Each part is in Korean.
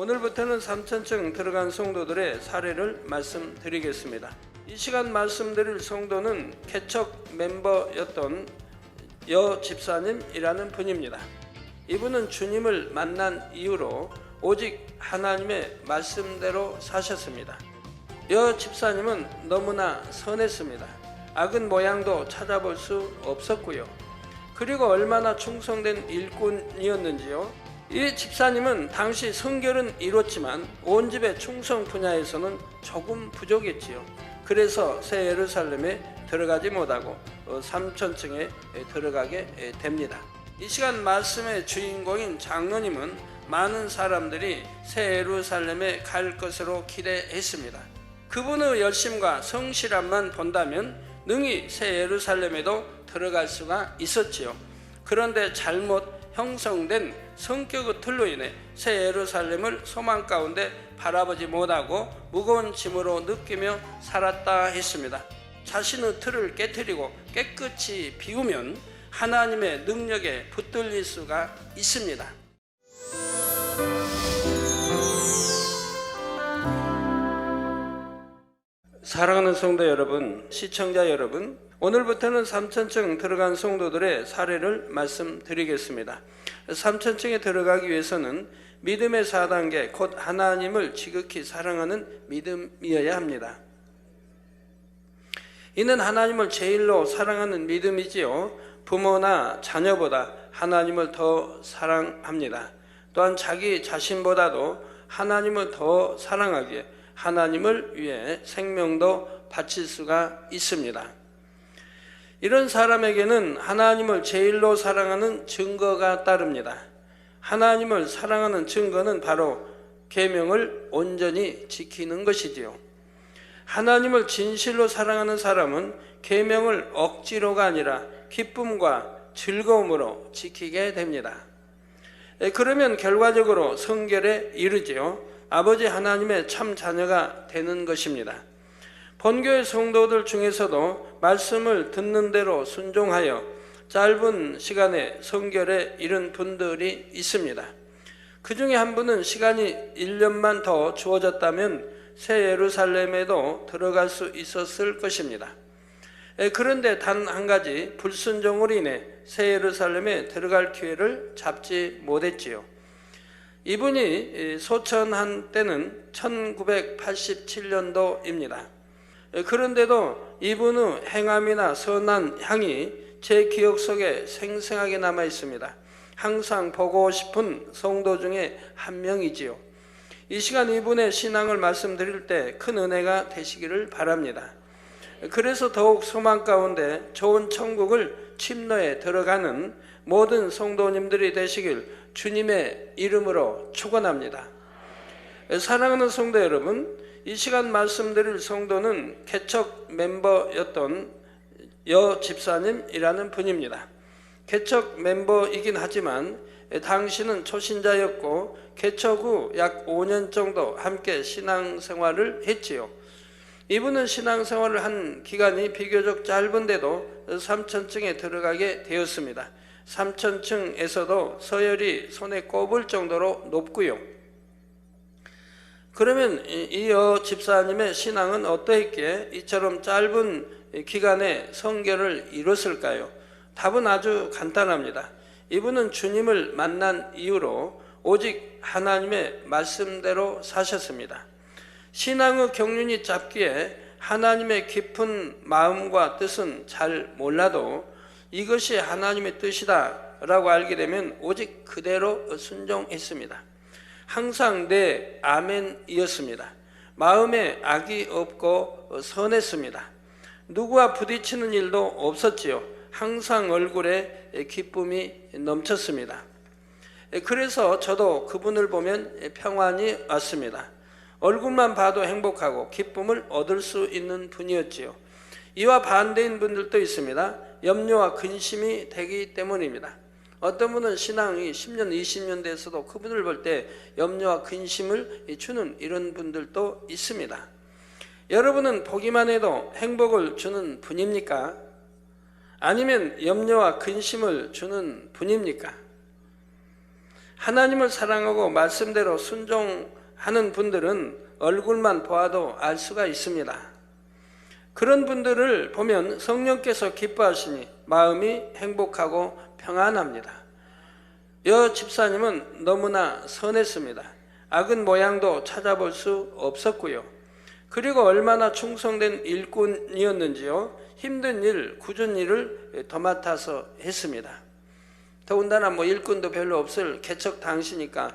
오늘부터는 3천층 들어간 성도들의 사례를 말씀드리겠습니다. 이 시간 말씀드릴 성도는 개척 멤버였던 여 집사님이라는 분입니다. 이분은 주님을 만난 이후로 오직 하나님의 말씀대로 사셨습니다. 여 집사님은 너무나 선했습니다. 악은 모양도 찾아볼 수 없었고요. 그리고 얼마나 충성된 일꾼이었는지요. 이 집사님은 당시 성결은 이뤘지만 온 집의 충성 분야에서는 조금 부족했지요. 그래서 새 예루살렘에 들어가지 못하고 3천층에 들어가게 됩니다. 이 시간 말씀의 주인공인 장로님은 많은 사람들이 새 예루살렘에 갈 것으로 기대했습니다. 그분의 열심과 성실함만 본다면 능히 새 예루살렘에도 들어갈 수가 있었지요. 그런데 잘못 형성된 성격의 틀로 인해 새 예루살렘을 소망 가운데 바라보지 못하고 무거운 짐으로 느끼며 살았다 했습니다. 자신의 틀을 깨트리고 깨끗이 비우면 하나님의 능력에 붙들릴 수가 있습니다. 사랑하는 성도 여러분, 시청자 여러분, 오늘부터는 3천층 들어간 성도들의 사례를 말씀드리겠습니다. 3천층에 들어가기 위해서는 믿음의 4단계, 곧 하나님을 지극히 사랑하는 믿음이어야 합니다. 이는 하나님을 제일로 사랑하는 믿음이지요. 부모나 자녀보다 하나님을 더 사랑합니다. 또한 자기 자신보다도 하나님을 더 사랑하기에 하나님을 위해 생명도 바칠 수가 있습니다. 이런 사람에게는 하나님을 제일로 사랑하는 증거가 따릅니다. 하나님을 사랑하는 증거는 바로 계명을 온전히 지키는 것이지요. 하나님을 진실로 사랑하는 사람은 계명을 억지로가 아니라 기쁨과 즐거움으로 지키게 됩니다. 그러면 결과적으로 성결에 이르지요. 아버지 하나님의 참 자녀가 되는 것입니다. 본교의 성도들 중에서도 말씀을 듣는 대로 순종하여 짧은 시간에 성결에 이른 분들이 있습니다. 그 중에 한 분은 시간이 1년만 더 주어졌다면 새 예루살렘에도 들어갈 수 있었을 것입니다. 그런데 단 한 가지 불순종으로 인해 새 예루살렘에 들어갈 기회를 잡지 못했지요. 이분이 소천한 때는 1987년도입니다. 그런데도 이분의 행함이나 선한 향이 제 기억 속에 생생하게 남아 있습니다. 항상 보고 싶은 성도 중에 한 명이지요. 이 시간 이분의 신앙을 말씀드릴 때 큰 은혜가 되시기를 바랍니다. 그래서 더욱 소망 가운데 좋은 천국을 침노에 들어가는 모든 성도님들이 되시길 주님의 이름으로 축원합니다. 사랑하는 성도 여러분, 이 시간 말씀드릴 성도는 개척 멤버였던 여 집사님이라는 분입니다. 개척 멤버이긴 하지만 당시는 초신자였고 개척 후 약 5년 정도 함께 신앙생활을 했지요. 이분은 신앙생활을 한 기간이 비교적 짧은데도 3천층에 들어가게 되었습니다. 3천층에서도 서열이 손에 꼽을 정도로 높고요. 그러면 이 여 집사님의 신앙은 어떠했기에 이처럼 짧은 기간에 성결을 이뤘을까요? 답은 아주 간단합니다. 이분은 주님을 만난 이후로 오직 하나님의 말씀대로 사셨습니다. 신앙의 경륜이 짧기에 하나님의 깊은 마음과 뜻은 잘 몰라도 이것이 하나님의 뜻이다 라고 알게 되면 오직 그대로 순종했습니다. 항상 네 아멘이었습니다. 마음에 악이 없고 선했습니다. 누구와 부딪히는 일도 없었지요. 항상 얼굴에 기쁨이 넘쳤습니다. 그래서 저도 그분을 보면 평안이 왔습니다. 얼굴만 봐도 행복하고 기쁨을 얻을 수 있는 분이었지요. 이와 반대인 분들도 있습니다. 염려와 근심이 되기 때문입니다. 어떤 분은 신앙이 10년, 20년 돼서도 그분을 볼 때 염려와 근심을 주는 이런 분들도 있습니다. 여러분은 보기만 해도 행복을 주는 분입니까? 아니면 염려와 근심을 주는 분입니까? 하나님을 사랑하고 말씀대로 순종하는 분들은 얼굴만 보아도 알 수가 있습니다. 그런 분들을 보면 성령께서 기뻐하시니 마음이 행복하고 평안합니다. 여 집사님은 너무나 선했습니다. 악은 모양도 찾아볼 수 없었고요. 그리고 얼마나 충성된 일꾼이었는지요. 힘든 일, 굳은 일을 도맡아서 했습니다. 더군다나 일꾼도 별로 없을 개척 당시니까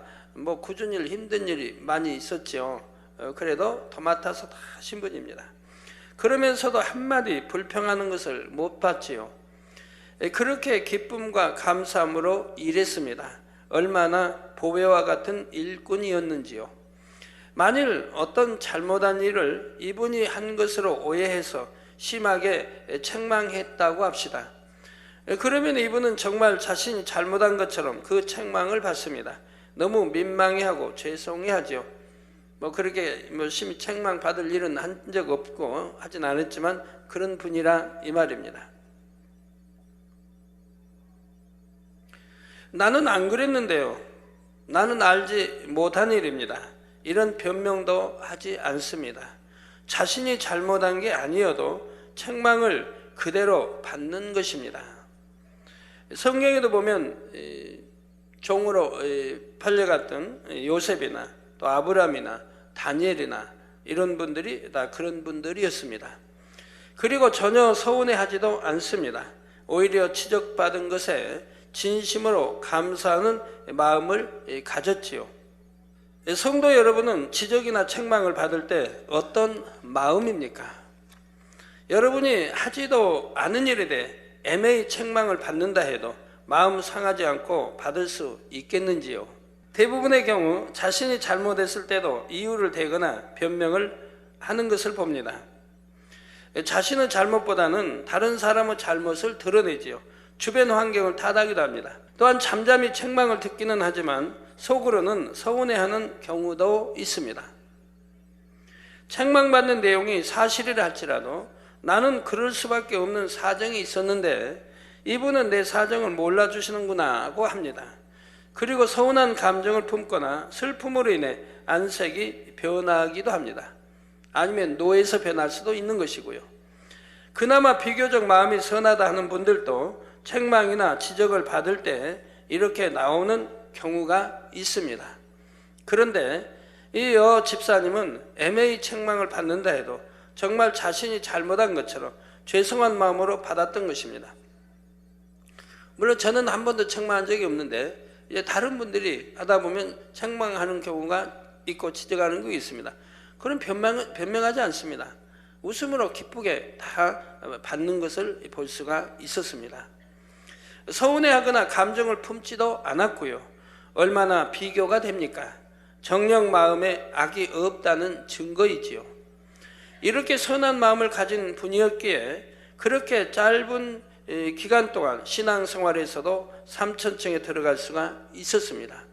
굳은 일, 힘든 일이 많이 있었죠. 그래도 도맡아서 다 하신 분입니다. 그러면서도 한마디 불평하는 것을 못 봤지요. 그렇게 기쁨과 감사함으로 일했습니다. 얼마나 보배와 같은 일꾼이었는지요. 만일 어떤 잘못한 일을 이분이 한 것으로 오해해서 심하게 책망했다고 합시다. 그러면 이분은 정말 자신이 잘못한 것처럼 그 책망을 받습니다. 너무 민망해하고 죄송해하죠. 그렇게 심히 책망 받을 일은 한 적 없고 하진 않았지만 그런 분이라 이 말입니다. 나는 안 그랬는데요. 나는 알지 못한 일입니다. 이런 변명도 하지 않습니다. 자신이 잘못한 게 아니어도 책망을 그대로 받는 것입니다. 성경에도 보면 종으로 팔려갔던 요셉이나 또 아브라함이나 다니엘이나 이런 분들이 다 그런 분들이었습니다. 그리고 전혀 서운해하지도 않습니다. 오히려 지적받은 것에 진심으로 감사하는 마음을 가졌지요. 성도 여러분은 지적이나 책망을 받을 때 어떤 마음입니까? 여러분이 하지도 않은 일에 대해 애매히 책망을 받는다 해도 마음 상하지 않고 받을 수 있겠는지요? 대부분의 경우 자신이 잘못했을 때도 이유를 대거나 변명을 하는 것을 봅니다. 자신의 잘못보다는 다른 사람의 잘못을 드러내지요. 주변 환경을 탓하기도 합니다. 또한 잠잠히 책망을 듣기는 하지만 속으로는 서운해하는 경우도 있습니다. 책망받는 내용이 사실이라 할지라도 나는 그럴 수밖에 없는 사정이 있었는데 이분은 내 사정을 몰라주시는구나 하고 합니다. 그리고 서운한 감정을 품거나 슬픔으로 인해 안색이 변하기도 합니다. 아니면 노에서 변할 수도 있는 것이고요. 그나마 비교적 마음이 선하다 하는 분들도 책망이나 지적을 받을 때 이렇게 나오는 경우가 있습니다. 그런데 이 여 집사님은 애매히 책망을 받는다 해도 정말 자신이 잘못한 것처럼 죄송한 마음으로 받았던 것입니다. 물론 저는 한 번도 책망한 적이 없는데 이제 다른 분들이 하다 보면 책망하는 경우가 있고 지적하는 경우가 있습니다. 그런 변명하지 않습니다. 웃음으로 기쁘게 다 받는 것을 볼 수가 있었습니다. 서운해하거나 감정을 품지도 않았고요. 얼마나 비교가 됩니까? 정녕 마음에 악이 없다는 증거이지요. 이렇게 선한 마음을 가진 분이었기에 그렇게 짧은 기간 동안 신앙생활에서도 삼천층에 들어갈 수가 있었습니다.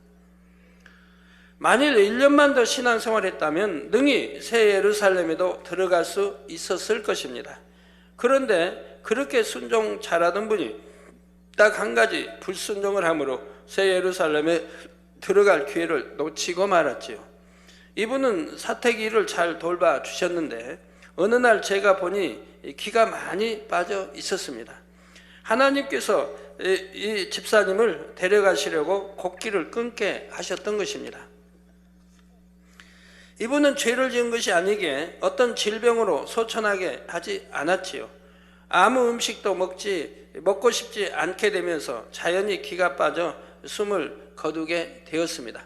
만일 1년만 더 신앙생활했다면 능히 새 예루살렘에도 들어갈 수 있었을 것입니다. 그런데 그렇게 순종 잘하던 분이 딱 한 가지 불순종을 함으로 새 예루살렘에 들어갈 기회를 놓치고 말았지요. 이분은 사택일을 잘 돌봐주셨는데 어느 날 제가 보니 기가 많이 빠져 있었습니다. 하나님께서 이 집사님을 데려가시려고 곡기를 끊게 하셨던 것입니다. 이분은 죄를 지은 것이 아니기에 어떤 질병으로 소천하게 하지 않았지요. 아무 음식도 먹고 싶지 않게 되면서 자연히 기가 빠져 숨을 거두게 되었습니다.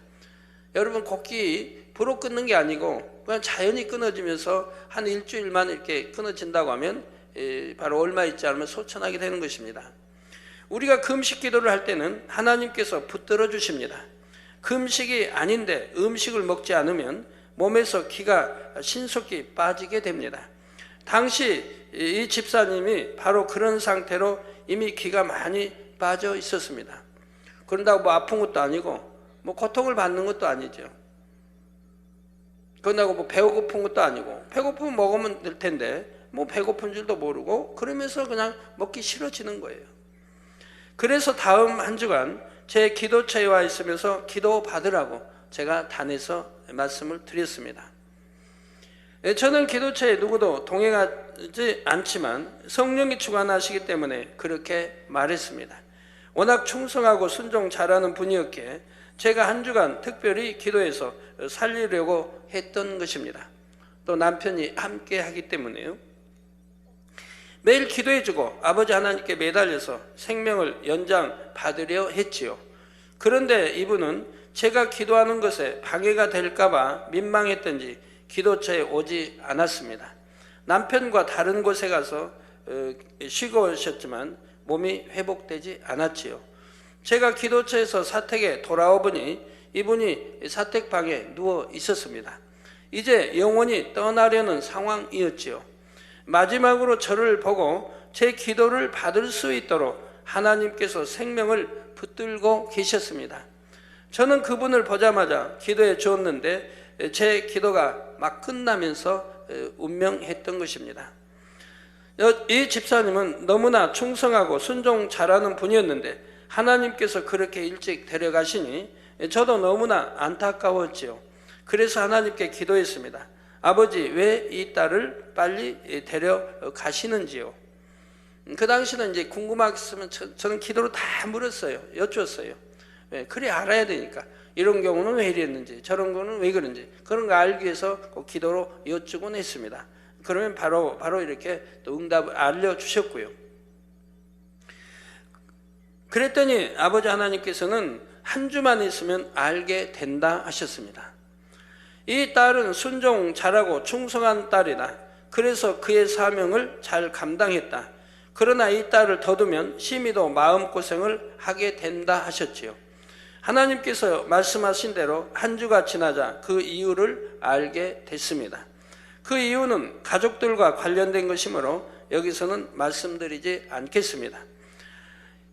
여러분, 곡기 불어 끊는 게 아니고 그냥 자연히 끊어지면서 한 일주일만 이렇게 끊어진다고 하면 바로 얼마 있지 않으면 소천하게 되는 것입니다. 우리가 금식 기도를 할 때는 하나님께서 붙들어 주십니다. 금식이 아닌데 음식을 먹지 않으면 몸에서 기가 신속히 빠지게 됩니다. 당시 이 집사님이 바로 그런 상태로 이미 기가 많이 빠져 있었습니다. 그런다고 아픈 것도 아니고 고통을 받는 것도 아니죠. 그런다고 배고픈 것도 아니고, 배고프면 먹으면 될 텐데 배고픈 줄도 모르고 그러면서 그냥 먹기 싫어지는 거예요. 그래서 다음 한 주간 제 기도처에 와 있으면서 기도 받으라고 제가 단에서 말씀을 드렸습니다. 저는 기도처에 누구도 동행하지 않지만 성령이 주관하시기 때문에 그렇게 말했습니다. 워낙 충성하고 순종 잘하는 분이었기에 제가 한 주간 특별히 기도해서 살리려고 했던 것입니다. 또 남편이 함께 하기 때문에요. 매일 기도해주고 아버지 하나님께 매달려서 생명을 연장받으려 했지요. 그런데 이분은 제가 기도하는 것에 방해가 될까봐 민망했던지 기도처에 오지 않았습니다. 남편과 다른 곳에 가서 쉬고 오셨지만 몸이 회복되지 않았지요. 제가 기도처에서 사택에 돌아오 보니 이분이 사택방에 누워 있었습니다. 이제 영원히 떠나려는 상황이었지요. 마지막으로 저를 보고 제 기도를 받을 수 있도록 하나님께서 생명을 붙들고 계셨습니다. 저는 그분을 보자마자 기도해 주었는데 제 기도가 막 끝나면서 운명했던 것입니다. 이 집사님은 너무나 충성하고 순종 잘하는 분이었는데 하나님께서 그렇게 일찍 데려가시니 저도 너무나 안타까웠지요. 그래서 하나님께 기도했습니다. 아버지, 왜 이 딸을 빨리 데려가시는지요? 그 당시는 이제 궁금하겠으면 저는 기도로 다 물었어요. 여쭈었어요. 그래 알아야 되니까. 이런 경우는 왜 이랬는지, 저런 거는 왜 그런지, 그런 거 알기 위해서 꼭 기도로 여쭈곤 했습니다. 그러면 바로 이렇게 또 응답을 알려주셨고요. 그랬더니 아버지 하나님께서는 한 주만 있으면 알게 된다 하셨습니다. 이 딸은 순종 잘하고 충성한 딸이다. 그래서 그의 사명을 잘 감당했다. 그러나 이 딸을 더 두면 심히도 마음고생을 하게 된다 하셨지요. 하나님께서 말씀하신 대로 한 주가 지나자 그 이유를 알게 됐습니다. 그 이유는 가족들과 관련된 것이므로 여기서는 말씀드리지 않겠습니다.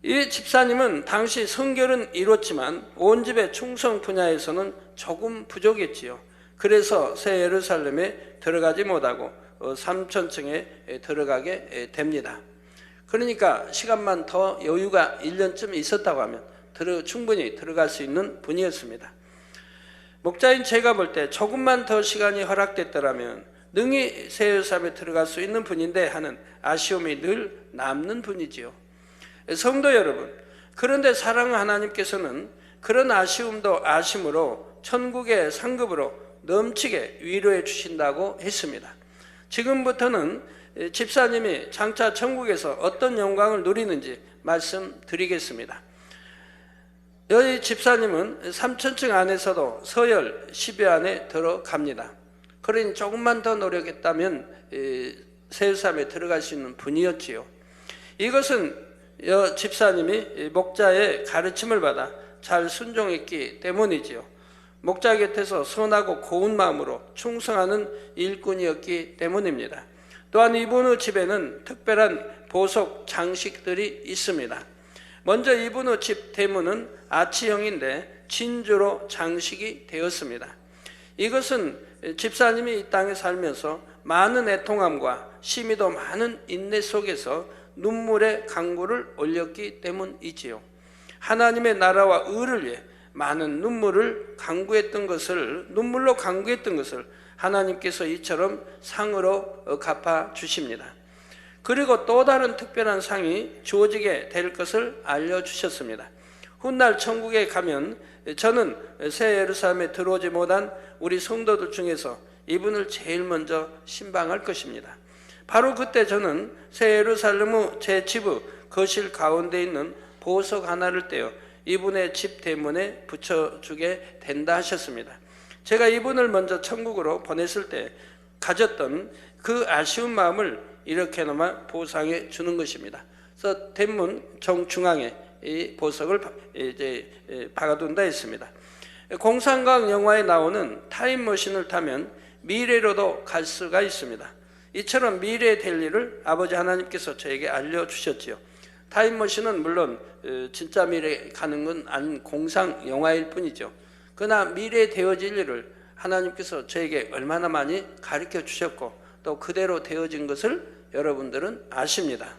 이 집사님은 당시 성결은 이뤘지만 온 집의 충성 분야에서는 조금 부족했지요. 그래서 새 예루살렘에 들어가지 못하고 3천층에 들어가게 됩니다. 그러니까 시간만 더 여유가 1년쯤 있었다고 하면 충분히 들어갈 수 있는 분이었습니다. 목자인 제가 볼 때 조금만 더 시간이 허락됐더라면 능히 새 예루살렘에 들어갈 수 있는 분인데 하는 아쉬움이 늘 남는 분이지요. 성도 여러분, 그런데 사랑하는 하나님께서는 그런 아쉬움도 아쉬움으로 천국의 상급으로 넘치게 위로해 주신다고 했습니다. 지금부터는 집사님이 장차 천국에서 어떤 영광을 누리는지 말씀드리겠습니다. 여기 집사님은 3천층 안에서도 서열 10여 안에 들어갑니다. 그러니 조금만 더 노력했다면 새 예루살렘에 들어갈 수 있는 분이었지요. 이것은 집사님이 목자의 가르침을 받아 잘 순종했기 때문이지요. 목자 곁에서 선하고 고운 마음으로 충성하는 일꾼이었기 때문입니다. 또한 이분의 집에는 특별한 보석 장식들이 있습니다. 먼저 이분의 집 대문은 아치형인데 진주로 장식이 되었습니다. 이것은 집사님이 이 땅에 살면서 많은 애통함과 심히도 많은 인내 속에서 눈물의 강구를 올렸기 때문이지요. 하나님의 나라와 의를 위해 많은 눈물로 강구했던 것을 하나님께서 이처럼 상으로 갚아 주십니다. 그리고 또 다른 특별한 상이 주어지게 될 것을 알려주셨습니다. 훗날 천국에 가면 저는 새 예루살렘에 들어오지 못한 우리 성도들 중에서 이분을 제일 먼저 신방할 것입니다. 바로 그때 저는 새 예루살렘의 제 집의 거실 가운데 있는 보석 하나를 떼어 이분의 집 대문에 붙여주게 된다 하셨습니다. 제가 이분을 먼저 천국으로 보냈을 때 가졌던 그 아쉬운 마음을 이렇게나마 보상해 주는 것입니다. 그래서 대문 정중앙에 이 보석을 이제 박아둔다 했습니다. 공상과학 영화에 나오는 타임머신을 타면 미래로도 갈 수가 있습니다. 이처럼 미래에 될 일을 아버지 하나님께서 저에게 알려주셨지요. 타임머신은 물론 진짜 미래에 가는 건 아닌 공상 영화일 뿐이죠. 그러나 미래에 되어질 일을 하나님께서 저에게 얼마나 많이 가르쳐 주셨고 또 그대로 되어진 것을 여러분들은 아십니다.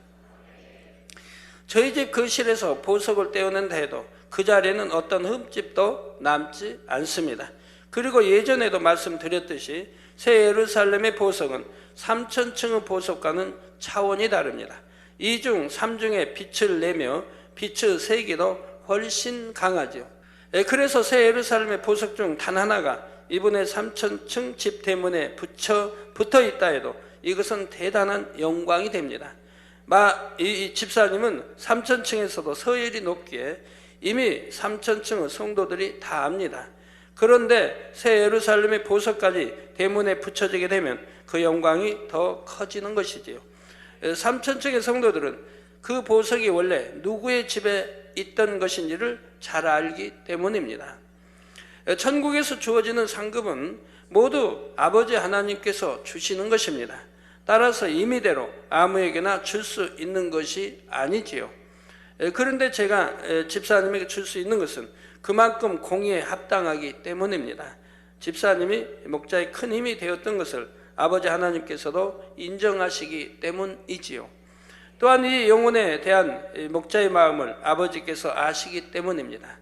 저희 집 거실에서 보석을 떼어낸다 해도 그 자리에는 어떤 흠집도 남지 않습니다. 그리고 예전에도 말씀드렸듯이 새 예루살렘의 보석은 3000층의 보석과는 차원이 다릅니다. 2중, 3중에 빛을 내며 빛의 세기도 훨씬 강하죠. 그래서 새 예루살렘의 보석 중 단 하나가 이번에 3000층 집 대문에 붙어 있다 해도 이것은 대단한 영광이 됩니다. 이 집사님은 3000층에서도 서열이 높기에 이미 3000층의 성도들이 다 압니다. 그런데 새 예루살렘의 보석까지 대문에 붙여지게 되면 그 영광이 더 커지는 것이지요. 3000층의 성도들은 그 보석이 원래 누구의 집에 있던 것인지를 잘 알기 때문입니다. 천국에서 주어지는 상급은 모두 아버지 하나님께서 주시는 것입니다. 따라서 임의대로 아무에게나 줄 수 있는 것이 아니지요. 그런데 제가 집사님에게 줄 수 있는 것은 그만큼 공의에 합당하기 때문입니다. 집사님이 목자의 큰 힘이 되었던 것을 아버지 하나님께서도 인정하시기 때문이지요. 또한 이 영혼에 대한 목자의 마음을 아버지께서 아시기 때문입니다.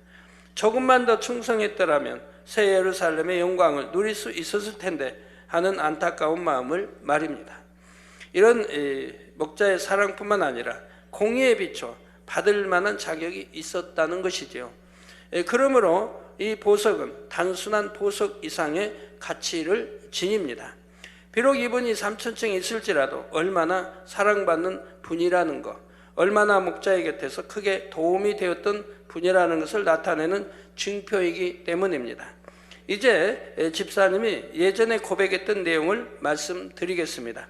조금만 더 충성했더라면 새 예루살렘의 영광을 누릴 수 있었을 텐데 하는 안타까운 마음을 말입니다. 이런 목자의 사랑뿐만 아니라 공의에 비춰 받을 만한 자격이 있었다는 것이지요. 그러므로 이 보석은 단순한 보석 이상의 가치를 지닙니다. 비록 이분이 3000층에 있을지라도 얼마나 사랑받는 분이라는 것, 얼마나 목자의 곁에서 크게 도움이 되었던 분이라는 것을 나타내는 증표이기 때문입니다. 이제 집사님이 예전에 고백했던 내용을 말씀드리겠습니다.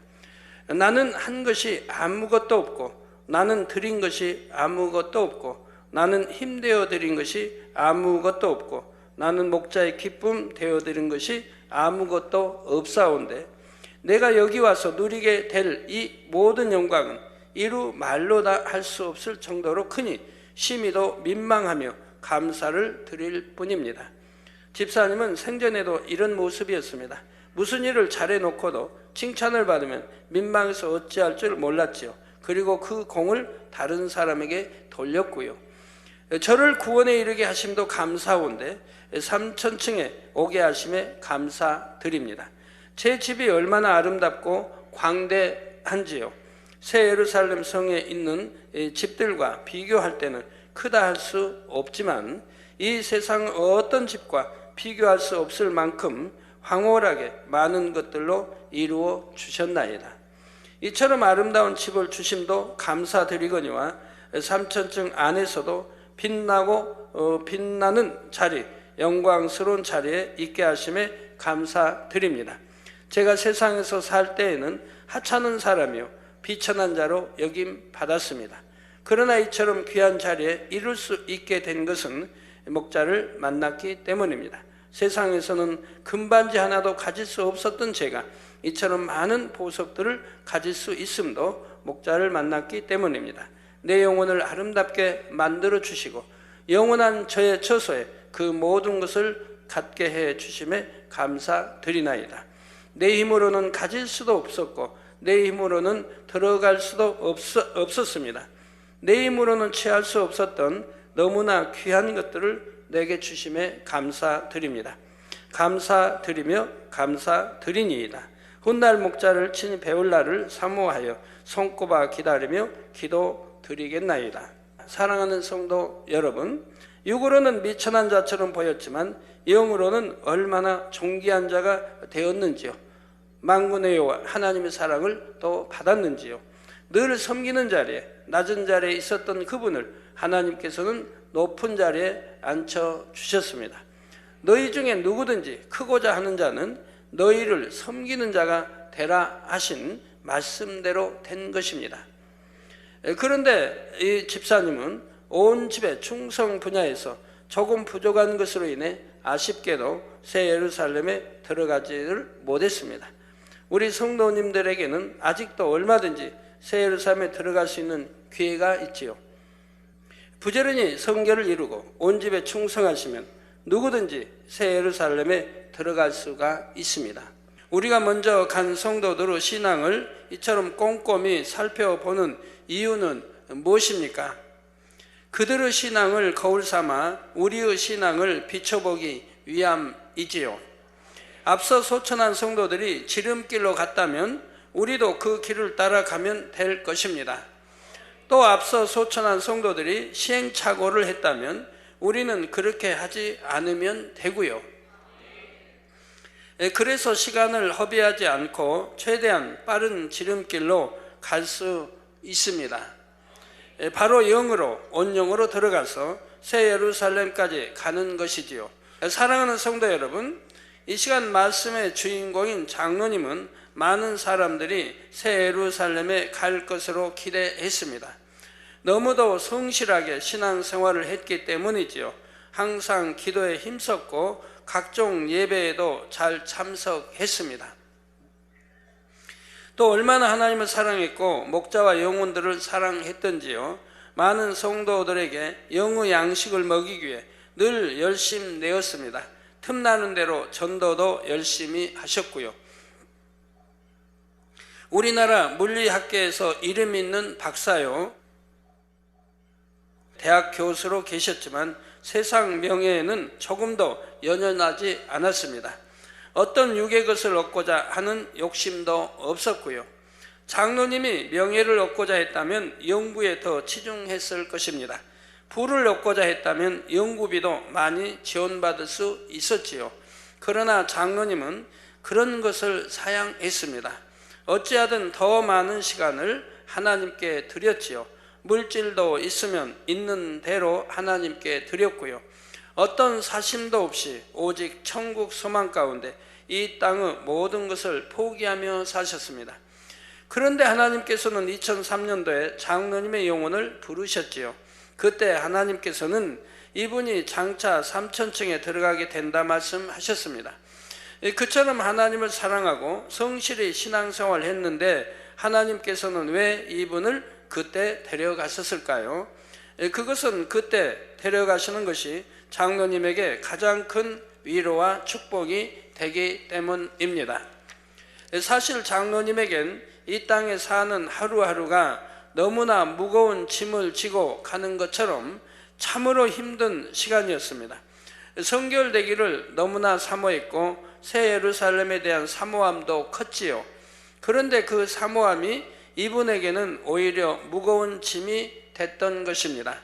나는 한 것이 아무것도 없고, 나는 드린 것이 아무것도 없고, 나는 힘되어 드린 것이 아무것도 없고, 나는 목자의 기쁨 되어 드린 것이 아무것도 없사온데, 내가 여기 와서 누리게 될 이 모든 영광은 이루 말로 다 할 수 없을 정도로 크니 심히도 민망하며 감사를 드릴 뿐입니다. 집사님은 생전에도 이런 모습이었습니다. 무슨 일을 잘해놓고도 칭찬을 받으면 민망해서 어찌할 줄 몰랐지요. 그리고 그 공을 다른 사람에게 돌렸고요. 저를 구원에 이르게 하심도 감사온데 3000층에 오게 하심에 감사드립니다. 제 집이 얼마나 아름답고 광대한지요. 새 예루살렘 성에 있는 집들과 비교할 때는 크다 할 수 없지만 이 세상 어떤 집과 비교할 수 없을 만큼 황홀하게 많은 것들로 이루어 주셨나이다. 이처럼 아름다운 집을 주심도 감사드리거니와 3000층 안에서도 빛나고 빛나는 자리, 영광스러운 자리에 있게 하심에 감사드립니다. 제가 세상에서 살 때에는 하찮은 사람이요 비천한 자로 여김 받았습니다. 그러나 이처럼 귀한 자리에 이룰 수 있게 된 것은 목자를 만났기 때문입니다. 세상에서는 금반지 하나도 가질 수 없었던 제가 이처럼 많은 보석들을 가질 수 있음도 목자를 만났기 때문입니다. 내 영혼을 아름답게 만들어 주시고 영원한 저의 처소에 그 모든 것을 갖게 해 주심에 감사드리나이다. 내 힘으로는 가질 수도 없었고 내 힘으로는 들어갈 수도 없었습니다. 내 힘으로는 취할 수 없었던 너무나 귀한 것들을 내게 주심에 감사드립니다. 감사드리며 감사드리니이다. 훗날 목자를 친히 배울 날을 사모하여 손꼽아 기다리며 기도드리겠나이다. 사랑하는 성도 여러분, 육으로는 미천한 자처럼 보였지만 영으로는 얼마나 존귀한 자가 되었는지요. 만군의 여호와 하나님의 사랑을 또 받았는지요. 늘 섬기는 자리에 낮은 자리에 있었던 그분을 하나님께서는 높은 자리에 앉혀주셨습니다. 너희 중에 누구든지 크고자 하는 자는 너희를 섬기는 자가 되라 하신 말씀대로 된 것입니다. 그런데 이 집사님은 온 집의 충성 분야에서 조금 부족한 것으로 인해 아쉽게도 새 예루살렘에 들어가지를 못했습니다. 우리 성도님들에게는 아직도 얼마든지 새 예루살렘에 들어갈 수 있는 기회가 있지요. 부지런히 성결을 이루고 온 집에 충성하시면 누구든지 새 예루살렘에 들어갈 수가 있습니다. 우리가 먼저 간 성도들의 신앙을 이처럼 꼼꼼히 살펴보는 이유는 무엇입니까? 그들의 신앙을 거울 삼아 우리의 신앙을 비춰보기 위함이지요. 앞서 소천한 성도들이 지름길로 갔다면 우리도 그 길을 따라가면 될 것입니다. 또 앞서 소천한 성도들이 시행착오를 했다면 우리는 그렇게 하지 않으면 되고요. 그래서 시간을 허비하지 않고 최대한 빠른 지름길로 갈 수 있습니다. 바로 영으로, 온영으로 들어가서 새 예루살렘까지 가는 것이지요. 사랑하는 성도 여러분, 이 시간 말씀의 주인공인 장로님은 많은 사람들이 새 예루살렘에 갈 것으로 기대했습니다. 너무도 성실하게 신앙생활을 했기 때문이지요. 항상 기도에 힘썼고 각종 예배에도 잘 참석했습니다. 또 얼마나 하나님을 사랑했고 목자와 영혼들을 사랑했던지요. 많은 성도들에게 영의 양식을 먹이기 위해 늘 열심 내었습니다. 틈나는 대로 전도도 열심히 하셨고요. 우리나라 물리학계에서 이름 있는 박사요. 대학 교수로 계셨지만 세상 명예에는 조금도 연연하지 않았습니다. 어떤 육의 것을 얻고자 하는 욕심도 없었고요. 장로님이 명예를 얻고자 했다면 연구에 더 치중했을 것입니다. 부를 얻고자 했다면 연구비도 많이 지원받을 수 있었지요. 그러나 장로님은 그런 것을 사양했습니다. 어찌하든 더 많은 시간을 하나님께 드렸지요. 물질도 있으면 있는 대로 하나님께 드렸고요. 어떤 사심도 없이 오직 천국 소망 가운데 이 땅의 모든 것을 포기하며 사셨습니다. 그런데 하나님께서는 2003년도에 장로님의 영혼을 부르셨지요. 그때 하나님께서는 이분이 장차 3천층에 들어가게 된다 말씀하셨습니다. 그처럼 하나님을 사랑하고 성실히 신앙생활을 했는데 하나님께서는 왜 이분을 그때 데려가셨을까요? 그것은 그때 데려가시는 것이 장로님에게 가장 큰 위로와 축복이 되기 때문입니다. 사실 장로님에겐 이 땅에 사는 하루하루가 너무나 무거운 짐을 지고 가는 것처럼 참으로 힘든 시간이었습니다. 성결되기를 너무나 사모했고 새 예루살렘에 대한 사모함도 컸지요. 그런데 그 사모함이 이분에게는 오히려 무거운 짐이 됐던 것입니다.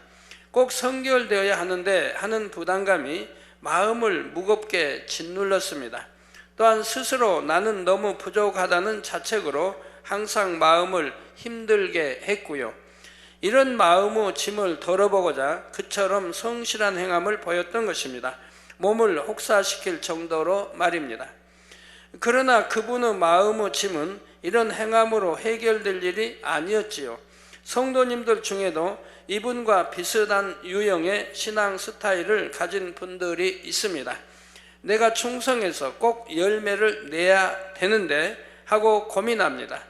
꼭 성결되어야 하는데 하는 부담감이 마음을 무겁게 짓눌렀습니다. 또한 스스로 나는 너무 부족하다는 자책으로 항상 마음을 힘들게 했고요. 이런 마음의 짐을 덜어보고자 그처럼 성실한 행함을 보였던 것입니다. 몸을 혹사시킬 정도로 말입니다. 그러나 그분의 마음의 짐은 이런 행함으로 해결될 일이 아니었지요. 성도님들 중에도 이분과 비슷한 유형의 신앙 스타일을 가진 분들이 있습니다. 내가 충성해서 꼭 열매를 내야 되는데 하고 고민합니다.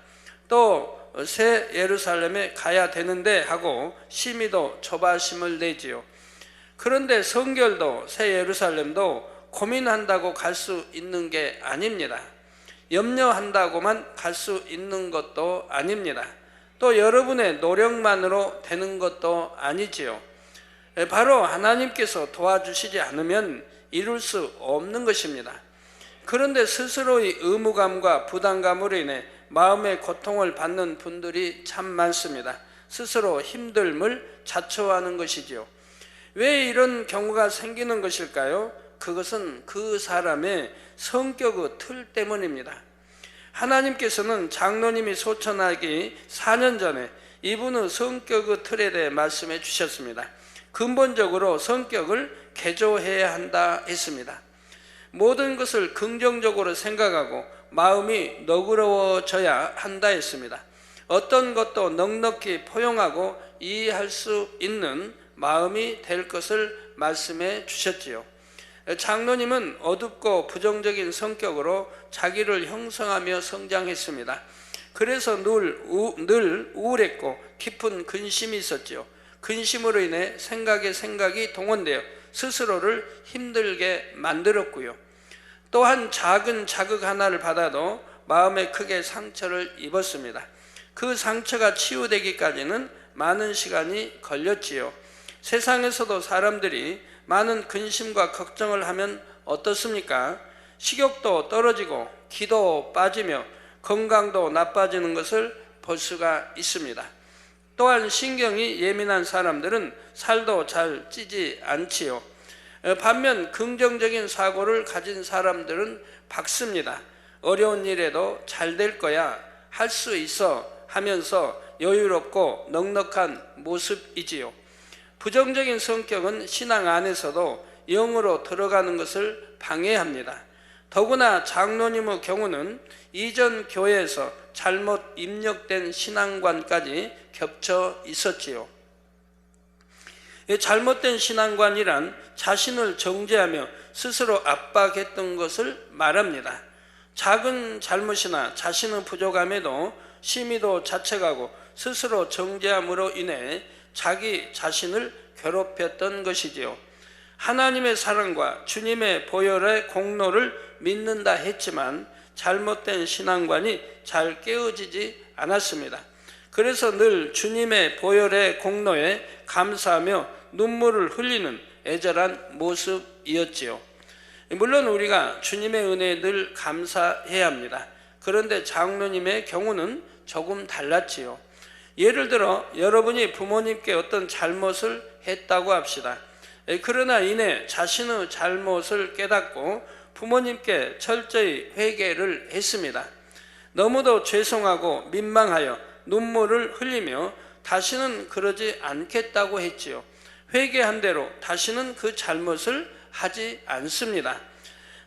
또 새 예루살렘에 가야 되는데 하고 심히도 조바심을 내지요. 그런데 성결도 새 예루살렘도 고민한다고 갈 수 있는 게 아닙니다. 염려한다고만 갈 수 있는 것도 아닙니다. 또 여러분의 노력만으로 되는 것도 아니지요. 바로 하나님께서 도와주시지 않으면 이룰 수 없는 것입니다. 그런데 스스로의 의무감과 부담감으로 인해 마음의 고통을 받는 분들이 참 많습니다. 스스로 힘듦을 자초하는 것이지요. 왜 이런 경우가 생기는 것일까요? 그것은 그 사람의 성격의 틀 때문입니다. 하나님께서는 장로님이 소천하기 4년 전에 이분의 성격의 틀에 대해 말씀해 주셨습니다. 근본적으로 성격을 개조해야 한다 했습니다. 모든 것을 긍정적으로 생각하고 마음이 너그러워져야 한다 했습니다. 어떤 것도 넉넉히 포용하고 이해할 수 있는 마음이 될 것을 말씀해 주셨지요. 장로님은 어둡고 부정적인 성격으로 자기를 형성하며 성장했습니다. 그래서 늘 우울했고 깊은 근심이 있었지요. 근심으로 인해 생각이 동원되어 스스로를 힘들게 만들었고요. 또한 작은 자극 하나를 받아도 마음에 크게 상처를 입었습니다. 그 상처가 치유되기까지는 많은 시간이 걸렸지요. 세상에서도 사람들이 많은 근심과 걱정을 하면 어떻습니까? 식욕도 떨어지고 기도 빠지며 건강도 나빠지는 것을 볼 수가 있습니다. 또한 신경이 예민한 사람들은 살도 잘 찌지 않지요. 반면 긍정적인 사고를 가진 사람들은 밝습니다. 어려운 일에도 잘 될 거야, 할 수 있어 하면서 여유롭고 넉넉한 모습이지요. 부정적인 성격은 신앙 안에서도 영으로 들어가는 것을 방해합니다. 더구나 장로님의 경우는 이전 교회에서 잘못 입력된 신앙관까지 겹쳐 있었지요. 잘못된 신앙관이란 자신을 정죄하며 스스로 압박했던 것을 말합니다. 작은 잘못이나 자신의 부족함에도 심히도 자책하고 스스로 정죄함으로 인해 자기 자신을 괴롭혔던 것이지요. 하나님의 사랑과 주님의 보혈의 공로를 믿는다 했지만 잘못된 신앙관이 잘 깨어지지 않았습니다. 그래서 늘 주님의 보혈의 공로에 감사하며 눈물을 흘리는 애절한 모습이었지요. 물론 우리가 주님의 은혜에 늘 감사해야 합니다. 그런데 장로님의 경우는 조금 달랐지요. 예를 들어 여러분이 부모님께 어떤 잘못을 했다고 합시다. 그러나 이내 자신의 잘못을 깨닫고 부모님께 철저히 회개를 했습니다. 너무도 죄송하고 민망하여 눈물을 흘리며 다시는 그러지 않겠다고 했지요. 회개한 대로 다시는 그 잘못을 하지 않습니다.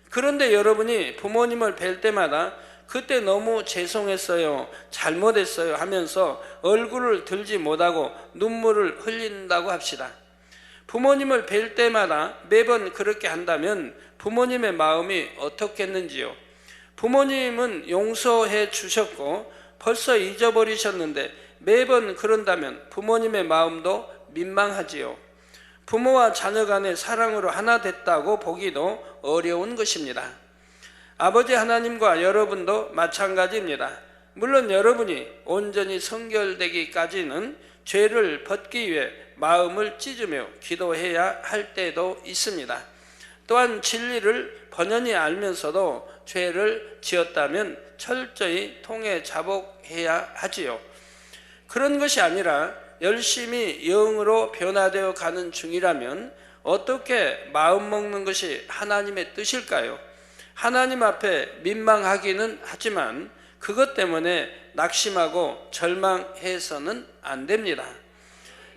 그런데 여러분이 부모님을 뵐 때마다 그때 너무 죄송했어요, 잘못했어요 하면서 얼굴을 들지 못하고 눈물을 흘린다고 합시다. 부모님을 뵐 때마다 매번 그렇게 한다면 부모님의 마음이 어떻겠는지요? 부모님은 용서해 주셨고 벌써 잊어버리셨는데 매번 그런다면 부모님의 마음도 민망하지요. 부모와 자녀 간의 사랑으로 하나 됐다고 보기도 어려운 것입니다. 아버지 하나님과 여러분도 마찬가지입니다. 물론 여러분이 온전히 성결되기까지는 죄를 벗기 위해 마음을 찢으며 기도해야 할 때도 있습니다. 또한 진리를 번연히 알면서도 죄를 지었다면 철저히 통해 자복해야 하지요. 그런 것이 아니라 열심히 영으로 변화되어 가는 중이라면 어떻게 마음먹는 것이 하나님의 뜻일까요? 하나님 앞에 민망하기는 하지만 그것 때문에 낙심하고 절망해서는 안 됩니다.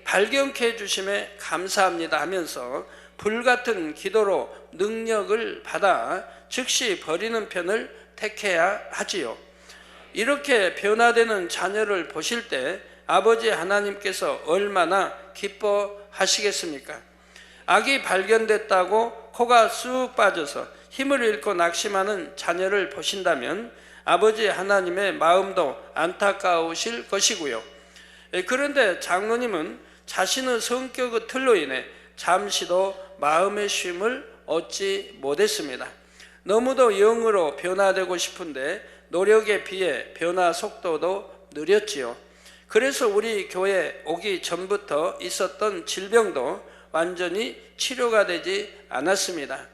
발견케 해주심에 감사합니다 하면서 불같은 기도로 능력을 받아 즉시 버리는 편을 택해야 하지요. 이렇게 변화되는 자녀를 보실 때 아버지 하나님께서 얼마나 기뻐하시겠습니까? 악이 발견됐다고 코가 쑥 빠져서 힘을 잃고 낙심하는 자녀를 보신다면 아버지 하나님의 마음도 안타까우실 것이고요. 그런데 장로님은 자신의 성격의 틀로 인해 잠시도 마음의 쉼을 얻지 못했습니다. 너무도 영으로 변화되고 싶은데 노력에 비해 변화 속도도 느렸지요. 그래서 우리 교회 오기 전부터 있었던 질병도 완전히 치료가 되지 않았습니다.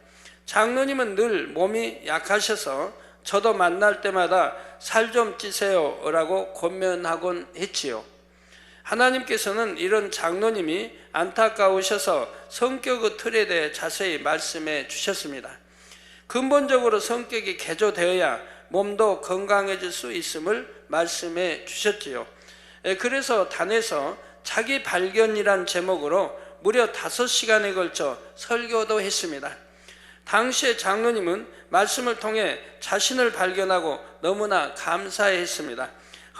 장로님은 늘 몸이 약하셔서 저도 만날 때마다 살 좀 찌세요 라고 권면하곤 했지요. 하나님께서는 이런 장로님이 안타까우셔서 성격의 틀에 대해 자세히 말씀해 주셨습니다. 근본적으로 성격이 개조되어야 몸도 건강해질 수 있음을 말씀해 주셨지요. 그래서 단에서 자기 발견이란 제목으로 무려 5시간에 걸쳐 설교도 했습니다. 당시의 장로님은 말씀을 통해 자신을 발견하고 너무나 감사했습니다.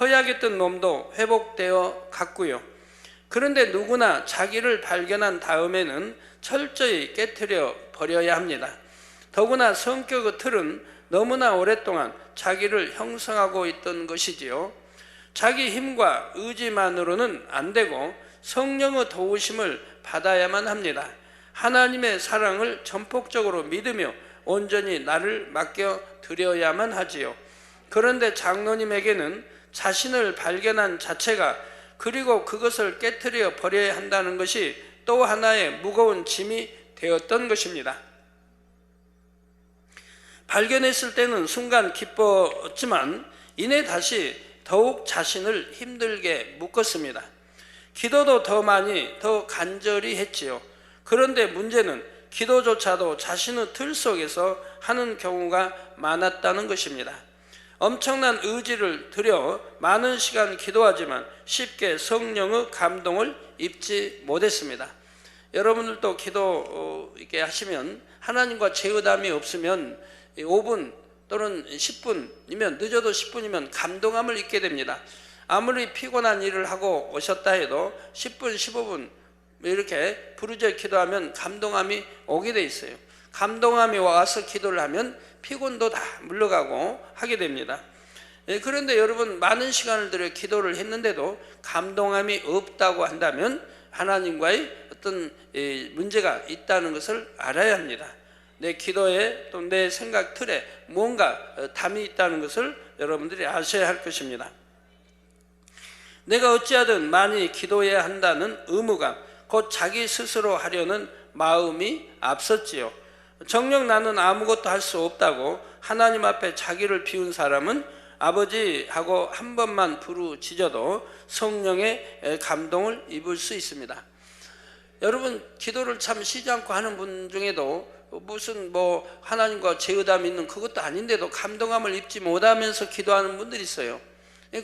허약했던 몸도 회복되어 갔고요. 그런데 누구나 자기를 발견한 다음에는 철저히 깨트려 버려야 합니다. 더구나 성격의 틀은 너무나 오랫동안 자기를 형성하고 있던 것이지요. 자기 힘과 의지만으로는 안 되고 성령의 도우심을 받아야만 합니다. 하나님의 사랑을 전폭적으로 믿으며 온전히 나를 맡겨 드려야만 하지요. 그런데 장로님에게는 자신을 발견한 자체가 그리고 그것을 깨트려 버려야 한다는 것이 또 하나의 무거운 짐이 되었던 것입니다. 발견했을 때는 순간 기뻤지만 이내 다시 더욱 자신을 힘들게 묶었습니다. 기도도 더 많이 더 간절히 했지요. 그런데 문제는 기도조차도 자신의 틀 속에서 하는 경우가 많았다는 것입니다. 엄청난 의지를 들여 많은 시간 기도하지만 쉽게 성령의 감동을 입지 못했습니다. 여러분들도 기도 이렇게 하시면 하나님과 제의담이 없으면 5분 또는 10분이면 늦어도 10분이면 감동함을 잊게 됩니다. 아무리 피곤한 일을 하고 오셨다 해도 10분, 15분 이렇게 부르짖어 기도하면 감동함이 오게 돼 있어요. 감동함이 와서 기도를 하면 피곤도 다 물러가고 하게 됩니다. 그런데 여러분 많은 시간을 들여 기도를 했는데도 감동함이 없다고 한다면 하나님과의 어떤 문제가 있다는 것을 알아야 합니다. 내 기도에 또 내 생각 틀에 뭔가 담이 있다는 것을 여러분들이 아셔야 할 것입니다. 내가 어찌하든 많이 기도해야 한다는 의무감, 곧 자기 스스로 하려는 마음이 앞섰지요. 정녕 나는 아무것도 할 수 없다고 하나님 앞에 자기를 비운 사람은 아버지하고 한 번만 부르짖어도 성령의 감동을 입을 수 있습니다. 여러분 기도를 참 쉬지 않고 하는 분 중에도 무슨 하나님과 제의담이 있는 그것도 아닌데도 감동함을 입지 못하면서 기도하는 분들이 있어요.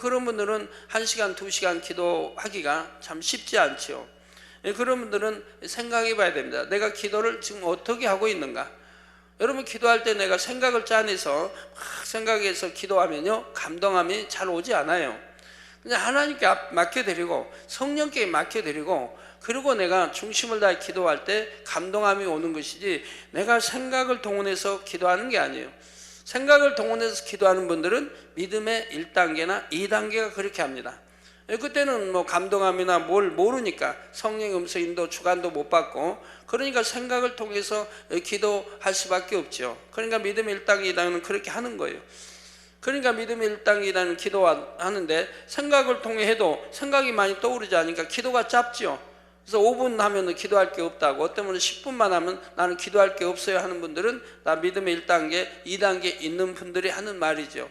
그런 분들은 1시간, 2시간 기도하기가 참 쉽지 않죠. 그런 분들은 생각해 봐야 됩니다. 내가 기도를 지금 어떻게 하고 있는가? 여러분 기도할 때 내가 생각을 짜내서 막 생각해서 기도하면요 감동함이 잘 오지 않아요. 그냥 하나님께 맡겨드리고 성령께 맡겨드리고 그리고 내가 중심을 다해 기도할 때 감동함이 오는 것이지 내가 생각을 동원해서 기도하는 게 아니에요. 생각을 동원해서 기도하는 분들은 믿음의 1단계나 2단계가 그렇게 합니다. 그때는 감동함이나 뭘 모르니까 성령의 음성 인도 주관도 못 받고 그러니까 생각을 통해서 기도할 수밖에 없죠. 그러니까 믿음의 1단계 2단계는 그렇게 하는 거예요. 그러니까 믿음의 1단계 2단계는 기도하는데 생각을 통해 해도 생각이 많이 떠오르지 않으니까 기도가 짧죠. 그래서 5분 하면 기도할 게 없다고, 어떤 분은 10분만 하면 나는 기도할 게 없어요 하는 분들은 나 믿음의 1단계 2단계 있는 분들이 하는 말이죠.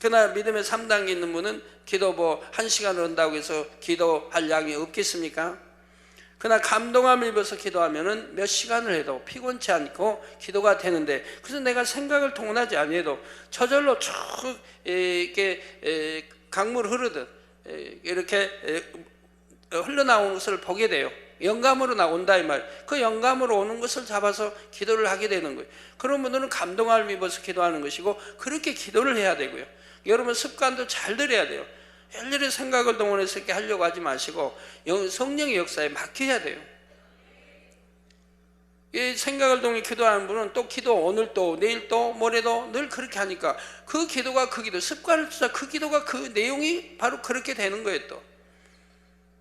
그러나 믿음의 3단계 있는 분은 기도 1시간을 한다고 해서 기도할 양이 없겠습니까? 그러나 감동함을 입어서 기도하면은 몇 시간을 해도 피곤치 않고 기도가 되는데, 그래서 내가 생각을 동원하지 아니해도 저절로 쭉 이렇게 강물 흐르듯 이렇게 흘러나오는 것을 보게 돼요. 영감으로 나온다 이 말. 그 영감으로 오는 것을 잡아서 기도를 하게 되는 거예요. 그런 분들은 감동함을 입어서 기도하는 것이고 그렇게 기도를 해야 되고요. 여러분 습관도 잘 들여야 돼요. 일일이 생각을 동원해서 이렇게 하려고 하지 마시고 성령의 역사에 맡겨야 돼요. 이 생각을 동원해 기도하는 분은 또 기도 오늘 또 내일 또 모레도 늘 그렇게 하니까 그 기도가 그 기도, 습관을 투자 그 기도가 그 내용이 바로 그렇게 되는 거예요. 또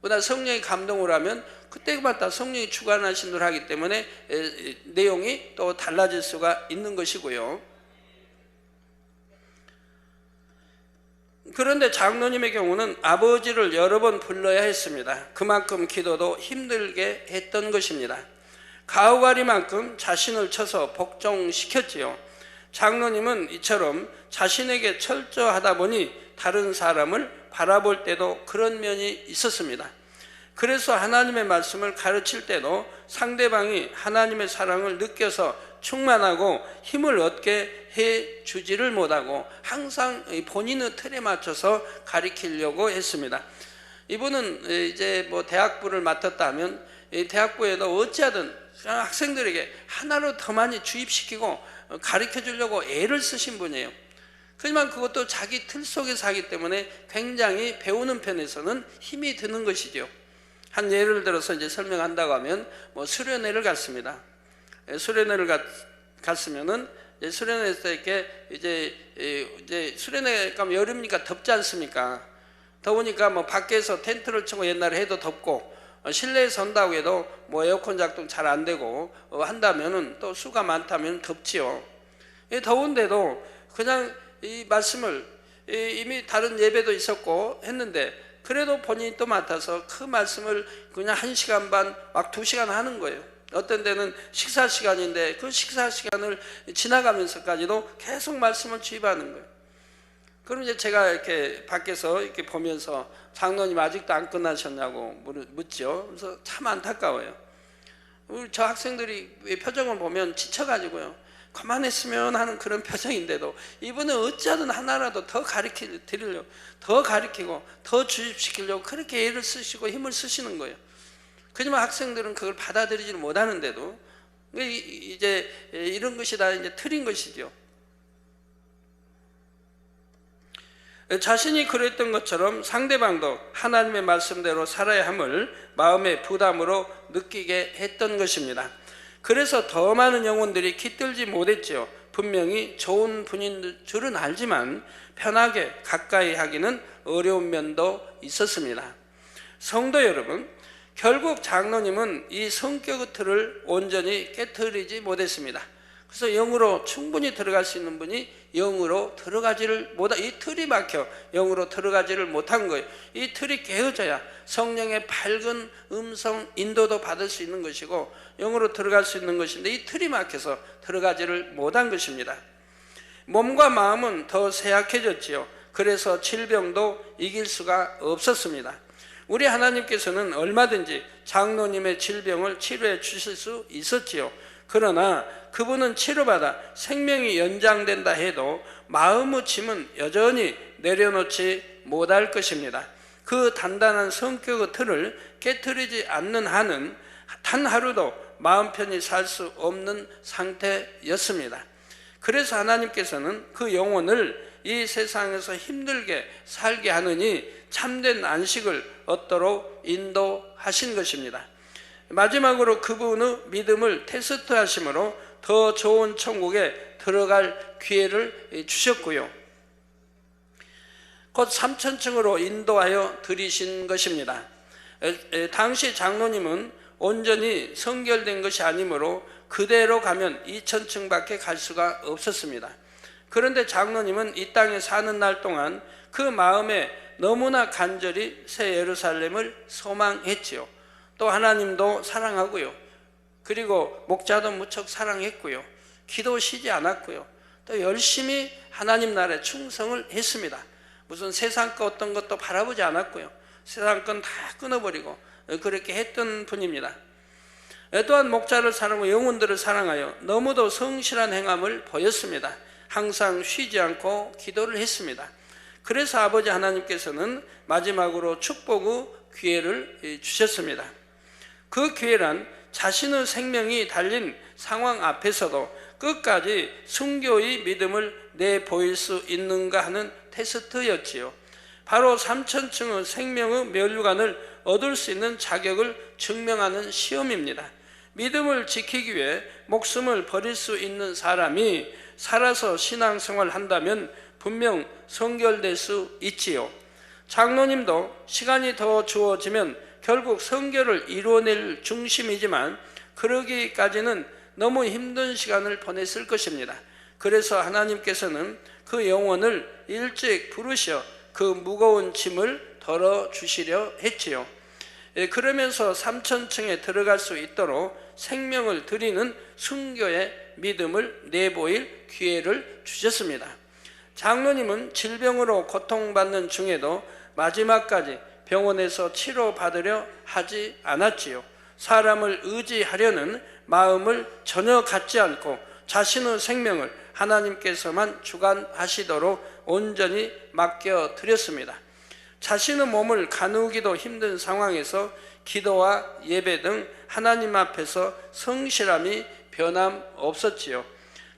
그러나 성령이 감동을 하면 그때마다 성령이 주관하신 걸 하기 때문에 내용이 또 달라질 수가 있는 것이고요. 그런데 장로님의 경우는 아버지를 여러 번 불러야 했습니다. 그만큼 기도도 힘들게 했던 것입니다. 가우가리만큼 자신을 쳐서 복종시켰지요. 장로님은 이처럼 자신에게 철저하다 보니 다른 사람을 바라볼 때도 그런 면이 있었습니다. 그래서 하나님의 말씀을 가르칠 때도 상대방이 하나님의 사랑을 느껴서 충만하고 힘을 얻게 해주지를 못하고 항상 본인의 틀에 맞춰서 가르치려고 했습니다. 이분은 이제 대학부를 맡았다면 대학부에도 어찌하든 학생들에게 하나로 더 많이 주입시키고 가르쳐 주려고 애를 쓰신 분이에요. 하지만 그것도 자기 틀 속에서 하기 때문에 굉장히 배우는 편에서는 힘이 드는 것이죠. 한 예를 들어서 이제 설명한다고 하면 수련회를 갔습니다. 수련회를 갔으면은 수련회에서 이렇게 이제 수련회 가면 여름이니까 덥지 않습니까? 더우니까 밖에서 텐트를 치고 옛날에 해도 덥고 실내에서 한다고 해도 에어컨 작동 잘 안 되고 한다면은 또 수가 많다면 덥지요. 더운데도 그냥 이 말씀을 이미 다른 예배도 있었고 했는데 그래도 본인이 또 맡아서 그 말씀을 그냥 1시간 반, 막 2시간 하는 거예요. 어떤 데는 식사 시간인데 그 식사 시간을 지나가면서까지도 계속 말씀을 주입하는 거예요. 그럼 이제 제가 이렇게 밖에서 이렇게 보면서 장로님 아직도 안 끝나셨냐고 묻죠. 그래서 참 안타까워요. 우리 저 학생들이 표정을 보면 지쳐가지고요. 그만했으면 하는 그런 표정인데도 이분은 어찌하든 하나라도 더 드리려고, 더 가르치고 더 주입시키려고 그렇게 애를 쓰시고 힘을 쓰시는 거예요. 하지만 학생들은 그걸 받아들이지 못하는데도 이제 이런 것이 다 이제 틀린 것이죠. 자신이 그랬던 것처럼 상대방도 하나님의 말씀대로 살아야 함을 마음의 부담으로 느끼게 했던 것입니다. 그래서 더 많은 영혼들이 깃들지 못했죠. 분명히 좋은 분인 줄은 알지만 편하게 가까이 하기는 어려운 면도 있었습니다. 성도 여러분, 결국 장로님은 이 성격의 틀을 온전히 깨트리지 못했습니다. 그래서 영으로 충분히 들어갈 수 있는 분이 영으로 들어가지를 못한, 이 틀이 막혀 영으로 들어가지를 못한 거예요. 이 틀이 깨어져야 성령의 밝은 음성 인도도 받을 수 있는 것이고 영으로 들어갈 수 있는 것인데 이 틀이 막혀서 들어가지를 못한 것입니다. 몸과 마음은 더 쇠약해졌지요. 그래서 질병도 이길 수가 없었습니다. 우리 하나님께서는 얼마든지 장로님의 질병을 치료해 주실 수 있었지요. 그러나 그분은 치료받아 생명이 연장된다 해도 마음의 짐은 여전히 내려놓지 못할 것입니다. 그 단단한 성격의 틀을 깨트리지 않는 한은 단 하루도 마음 편히 살 수 없는 상태였습니다. 그래서 하나님께서는 그 영혼을 이 세상에서 힘들게 살게 하느니 참된 안식을 얻도록 인도하신 것입니다. 마지막으로 그분의 믿음을 테스트하심으로 더 좋은 천국에 들어갈 기회를 주셨고요. 곧 3천층으로 인도하여 들이신 것입니다. 당시 장로님은 온전히 성결된 것이 아니므로 그대로 가면 2천층밖에 갈 수가 없었습니다. 그런데 장로님은 이 땅에 사는 날 동안 그 마음에 너무나 간절히 새 예루살렘을 소망했지요. 또 하나님도 사랑하고요. 그리고 목자도 무척 사랑했고요. 기도 쉬지 않았고요. 또 열심히 하나님 나라에 충성을 했습니다. 무슨 세상 것 어떤 것도 바라보지 않았고요. 세상 건 다 끊어버리고 그렇게 했던 분입니다. 또한 목자를 사랑하고 영혼들을 사랑하여 너무도 성실한 행함을 보였습니다. 항상 쉬지 않고 기도를 했습니다. 그래서 아버지 하나님께서는 마지막으로 축복의 기회를 주셨습니다. 그 기회란 자신의 생명이 달린 상황 앞에서도 끝까지 순교의 믿음을 내보일 수 있는가 하는 테스트였지요. 바로 3천층의 생명의 면류관을 얻을 수 있는 자격을 증명하는 시험입니다. 믿음을 지키기 위해 목숨을 버릴 수 있는 사람이 살아서 신앙생활을 한다면 분명 성결될 수 있지요. 장로님도 시간이 더 주어지면 결국 성결을 이루어낼 중심이지만 그러기까지는 너무 힘든 시간을 보냈을 것입니다. 그래서 하나님께서는 그 영혼을 일찍 부르셔 그 무거운 짐을 덜어주시려 했지요. 그러면서 3천층에 들어갈 수 있도록 생명을 드리는 순교의 믿음을 내보일 기회를 주셨습니다. 장로님은 질병으로 고통받는 중에도 마지막까지 병원에서 치료받으려 하지 않았지요. 사람을 의지하려는 마음을 전혀 갖지 않고 자신의 생명을 하나님께서만 주관하시도록 온전히 맡겨드렸습니다. 자신의 몸을 가누기도 힘든 상황에서 기도와 예배 등 하나님 앞에서 성실함이 변함없었지요.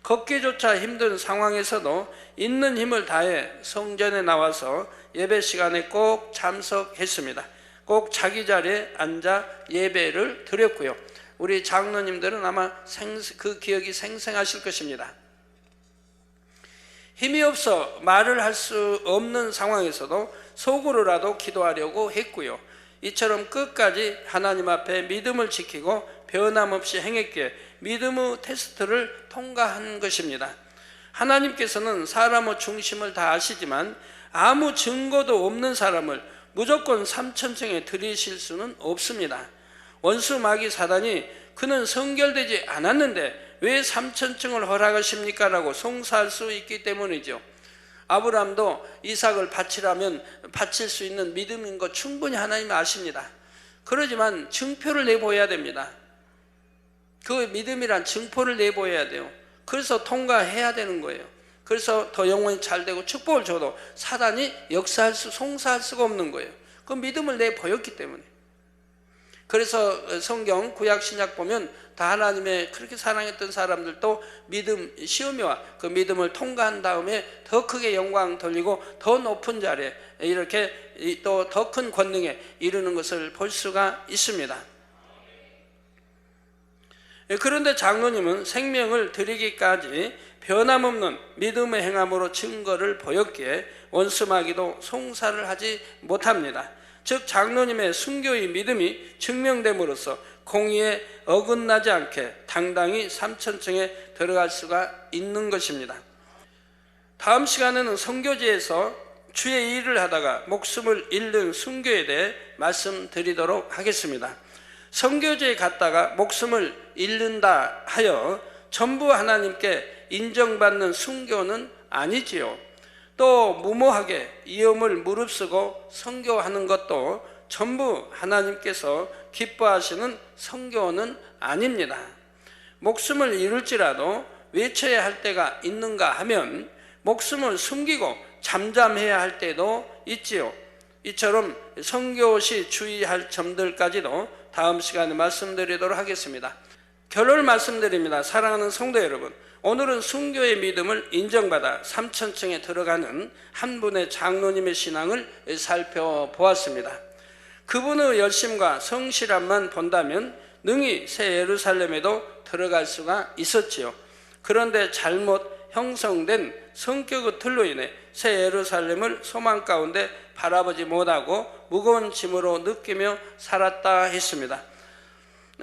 걷기조차 힘든 상황에서도 있는 힘을 다해 성전에 나와서 예배 시간에 꼭 참석했습니다. 꼭 자기 자리에 앉아 예배를 드렸고요. 우리 장로님들은 아마 그 기억이 생생하실 것입니다. 힘이 없어 말을 할 수 없는 상황에서도 속으로라도 기도하려고 했고요. 이처럼 끝까지 하나님 앞에 믿음을 지키고 변함없이 행했기에 믿음의 테스트를 통과한 것입니다. 하나님께서는 사람의 중심을 다 아시지만 아무 증거도 없는 사람을 무조건 3천층에 들이실 수는 없습니다. 원수 마귀 사단이 그는 성결되지 않았는데 왜 3천층을 허락하십니까? 라고 송사할 수 있기 때문이죠. 아브라함도 이삭을 바치라면 바칠 수 있는 믿음인 거 충분히 하나님이 아십니다. 그러지만 증표를 내보여야 됩니다. 그 믿음이란 증표를 내보여야 돼요. 그래서 통과해야 되는 거예요. 그래서 더 영혼이 잘 되고 축복을 줘도 사단이 송사할 수가 없는 거예요. 그 믿음을 내보였기 때문에. 그래서 성경 구약 신약 보면 다 하나님의 그렇게 사랑했던 사람들도 믿음 시험이 와 그 믿음을 통과한 다음에 더 크게 영광 돌리고 더 높은 자리에 이렇게 또 더 큰 권능에 이르는 것을 볼 수가 있습니다. 그런데 장로님은 생명을 드리기까지 변함없는 믿음의 행함으로 증거를 보였기에 원수마귀도 송사를 하지 못합니다. 즉 장로님의 순교의 믿음이 증명됨으로써 공의에 어긋나지 않게 당당히 3천층에 들어갈 수가 있는 것입니다. 다음 시간에는 선교지에서 주의 일을 하다가 목숨을 잃는 순교에 대해 말씀드리도록 하겠습니다. 선교지에 갔다가 목숨을 잃는다 하여 전부 하나님께 인정받는 순교는 아니지요. 또 무모하게 위험을 무릅쓰고 선교하는 것도 전부 하나님께서 기뻐하시는 선교는 아닙니다. 목숨을 잃을지라도 외쳐야 할 때가 있는가 하면 목숨을 숨기고 잠잠해야 할 때도 있지요. 이처럼 선교 시 주의할 점들까지도 다음 시간에 말씀드리도록 하겠습니다. 결론을 말씀드립니다. 사랑하는 성도 여러분, 오늘은 순교의 믿음을 인정받아 3천층에 들어가는 한 분의 장로님의 신앙을 살펴보았습니다. 그분의 열심과 성실함만 본다면 능히 새 예루살렘에도 들어갈 수가 있었지요. 그런데 잘못 형성된 성격의 틀로 인해 새 예루살렘을 소망 가운데 바라보지 못하고 무거운 짐으로 느끼며 살았다 했습니다.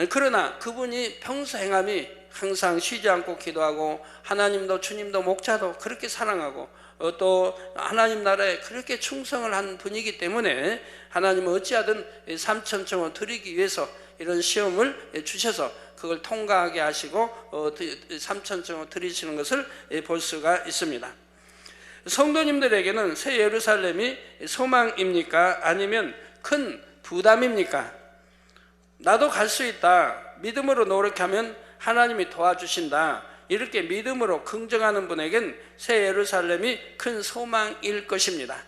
그러나 그분이 평소 행함이 항상 쉬지 않고 기도하고 하나님도 주님도 목자도 그렇게 사랑하고 또 하나님 나라에 그렇게 충성을 한 분이기 때문에 하나님은 어찌하든 3천층을 드리기 위해서 이런 시험을 주셔서 그걸 통과하게 하시고 3천층을 드리시는 것을 볼 수가 있습니다. 성도님들에게는 새 예루살렘이 소망입니까? 아니면 큰 부담입니까? 나도 갈 수 있다. 믿음으로 노력하면 하나님이 도와주신다. 이렇게 믿음으로 긍정하는 분에겐 새 예루살렘이 큰 소망일 것입니다.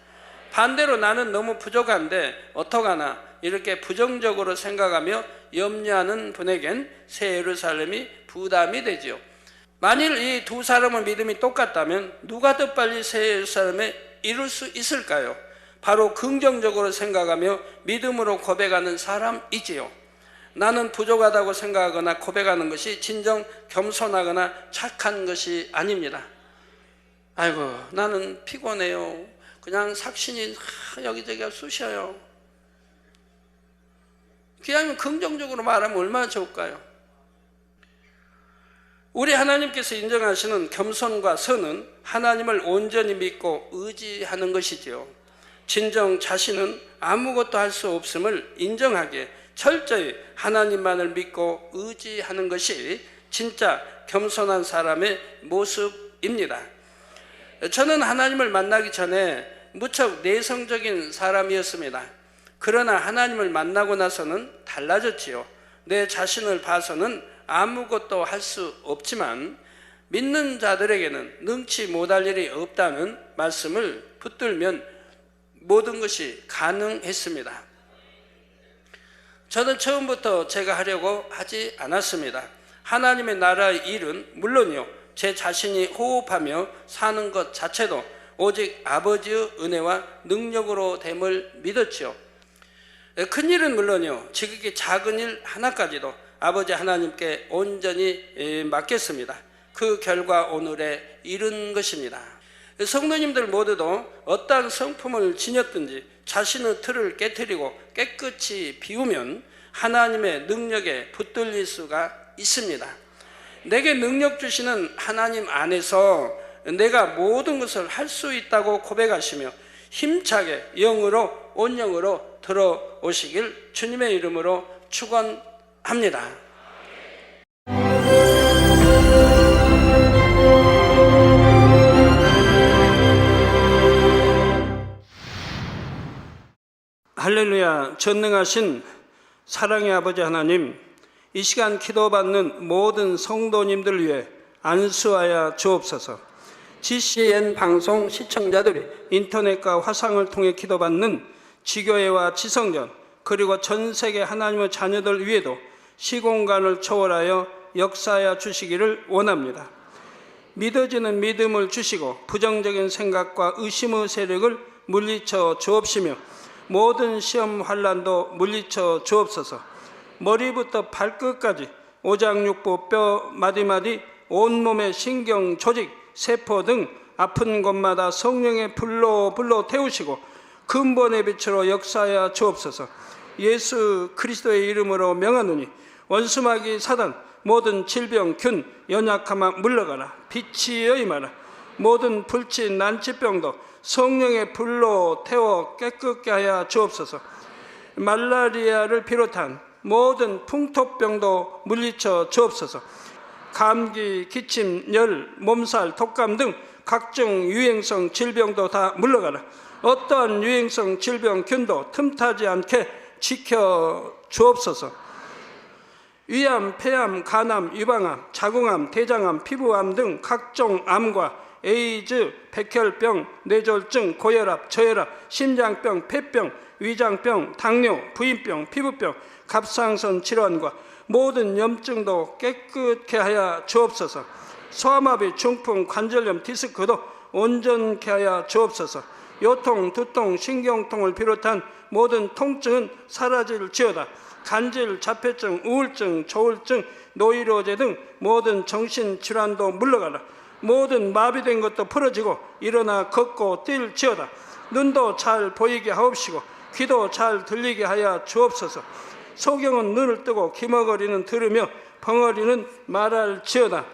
반대로 나는 너무 부족한데 어떡하나 이렇게 부정적으로 생각하며 염려하는 분에겐 새 예루살렘이 부담이 되지요. 만일 이 두 사람의 믿음이 똑같다면 누가 더 빨리 새 예루살렘에 이룰 수 있을까요? 바로 긍정적으로 생각하며 믿음으로 고백하는 사람이지요. 나는 부족하다고 생각하거나 고백하는 것이 진정 겸손하거나 착한 것이 아닙니다. 아이고 나는 피곤해요. 그냥 삭신이 여기저기가 쑤셔요. 그냥 긍정적으로 말하면 얼마나 좋을까요? 우리 하나님께서 인정하시는 겸손과 선은 하나님을 온전히 믿고 의지하는 것이지요. 진정 자신은 아무것도 할 수 없음을 인정하기에 철저히 하나님만을 믿고 의지하는 것이 진짜 겸손한 사람의 모습입니다. 저는 하나님을 만나기 전에 무척 내성적인 사람이었습니다. 그러나 하나님을 만나고 나서는 달라졌지요. 내 자신을 봐서는 아무것도 할 수 없지만 믿는 자들에게는 능치 못할 일이 없다는 말씀을 붙들면 모든 것이 가능했습니다. 저는 처음부터 제가 하려고 하지 않았습니다. 하나님의 나라의 일은 물론이요, 제 자신이 호흡하며 사는 것 자체도 오직 아버지의 은혜와 능력으로 됨을 믿었지요. 큰 일은 물론이요, 지극히 작은 일 하나까지도 아버지 하나님께 온전히 맡겼습니다. 그 결과 오늘에 이른 것입니다. 성도님들 모두도 어떠한 성품을 지녔든지 자신의 틀을 깨트리고 깨끗이 비우면 하나님의 능력에 붙들릴 수가 있습니다. 내게 능력 주시는 하나님 안에서 내가 모든 것을 할 수 있다고 고백하시며 힘차게 영으로 온 영으로 들어오시길 주님의 이름으로 축원합니다. 할렐루야. 전능하신 사랑의 아버지 하나님, 이 시간 기도받는 모든 성도님들 위해 안수하여 주옵소서. GCN 방송 시청자들이 인터넷과 화상을 통해 기도받는 지교회와 지성전, 그리고 전 세계 하나님의 자녀들 위에도 시공간을 초월하여 역사하여 주시기를 원합니다. 믿어지는 믿음을 주시고 부정적인 생각과 의심의 세력을 물리쳐 주옵시며 모든 시험 환난도 물리쳐 주옵소서. 머리부터 발끝까지 오장육부 뼈 마디마디 온몸의 신경 조직 세포 등 아픈 곳마다 성령의 불로 태우시고 근본의 빛으로 역사하여 주옵소서. 예수 그리스도의 이름으로 명하노니 원수마귀 사단 모든 질병 균 연약함아 물러가라. 빛이여 임하라. 모든 불치 난치병도 성령의 불로 태워 깨끗게 하여 주옵소서. 말라리아를 비롯한 모든 풍토병도 물리쳐 주옵소서. 감기, 기침, 열, 몸살, 독감 등 각종 유행성 질병도 다 물러가라. 어떠한 유행성 질병 균도 틈타지 않게 지켜 주옵소서. 위암, 폐암, 간암, 유방암, 자궁암, 대장암, 피부암 등 각종 암과 에이즈, 백혈병, 뇌졸중, 고혈압, 저혈압, 심장병, 폐병, 위장병, 당뇨, 부인병, 피부병, 갑상선 질환과 모든 염증도 깨끗게 하여 주옵소서. 소아마비, 중풍, 관절염, 디스크도 온전케 하여 주옵소서. 요통, 두통, 신경통을 비롯한 모든 통증은 사라질지어다. 간질, 자폐증, 우울증, 조울증, 노이로제 등 모든 정신질환도 물러가라. 모든 마비된 것도 풀어지고 일어나 걷고 뛸지어다. 눈도 잘 보이게 하옵시고 귀도 잘 들리게 하여 주옵소서. 소경은 눈을 뜨고 기머거리는 들으며 벙어리는 말할지어다.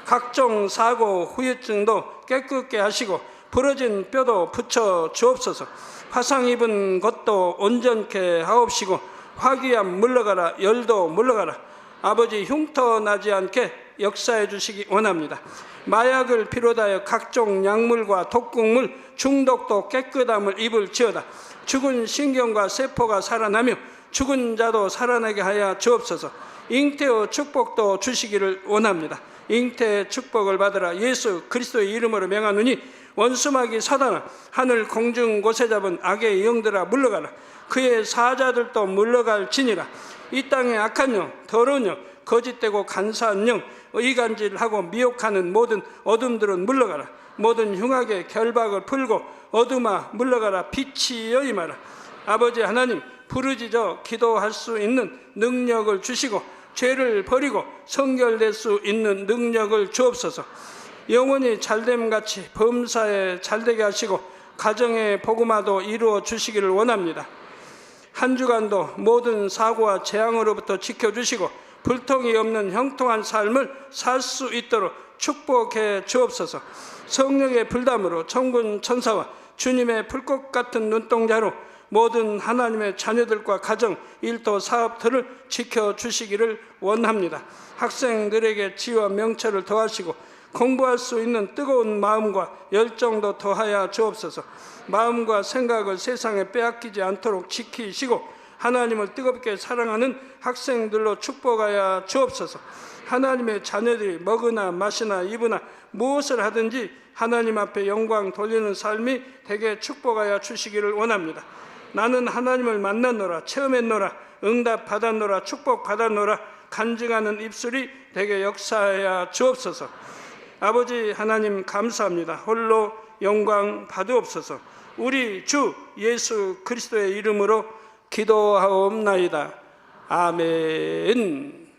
각종 사고 후유증도 깨끗게 하시고 부러진 뼈도 붙여 주옵소서. 화상 입은 것도 온전케 하옵시고 화기암 물러가라. 열도 물러가라. 아버지 흉터 나지 않게 역사해 주시기 원합니다. 마약을 비롯하여 각종 약물과 독극물 중독도 깨끗함을 입을지어다. 죽은 신경과 세포가 살아나며 죽은 자도 살아나게 하여 주옵소서. 잉태의 축복도 주시기를 원합니다. 잉태의 축복을 받으라. 예수 그리스도의 이름으로 명하노니 원수마귀 사단아 하늘 공중 곳에 잡은 악의 영들아 물러가라. 그의 사자들도 물러갈지니라. 이 땅의 악한 영, 더러운 영, 거짓되고 간사한 영, 이간질하고 미혹하는 모든 어둠들은 물러가라. 모든 흉악의 결박을 풀고 어둠아 물러가라. 빛이여 임하라. 아버지 하나님, 부르짖어 기도할 수 있는 능력을 주시고 죄를 버리고 성결될 수 있는 능력을 주옵소서. 영원히 잘됨같이 범사에 잘되게 하시고 가정의 복음화도 이루어 주시기를 원합니다. 한 주간도 모든 사고와 재앙으로부터 지켜주시고 불통이 없는 형통한 삶을 살 수 있도록 축복해 주옵소서. 성령의 불담으로 천군 천사와 주님의 불꽃 같은 눈동자로 모든 하나님의 자녀들과 가정, 일터, 사업들을 지켜주시기를 원합니다. 학생들에게 지혜와 명철을 더하시고 공부할 수 있는 뜨거운 마음과 열정도 더하여 주옵소서. 마음과 생각을 세상에 빼앗기지 않도록 지키시고 하나님을 뜨겁게 사랑하는 학생들로 축복하여 주옵소서. 하나님의 자녀들이 먹으나 마시나 입으나 무엇을 하든지 하나님 앞에 영광 돌리는 삶이 되게 축복하여 주시기를 원합니다. 나는 하나님을 만났노라, 체험했노라, 응답 받았노라, 축복 받았노라 간증하는 입술이 되게 역사하여 주옵소서. 아버지 하나님 감사합니다. 홀로 영광 받으옵소서. 우리 주 예수 그리스도의 이름으로 기도하옵나이다. 아멘.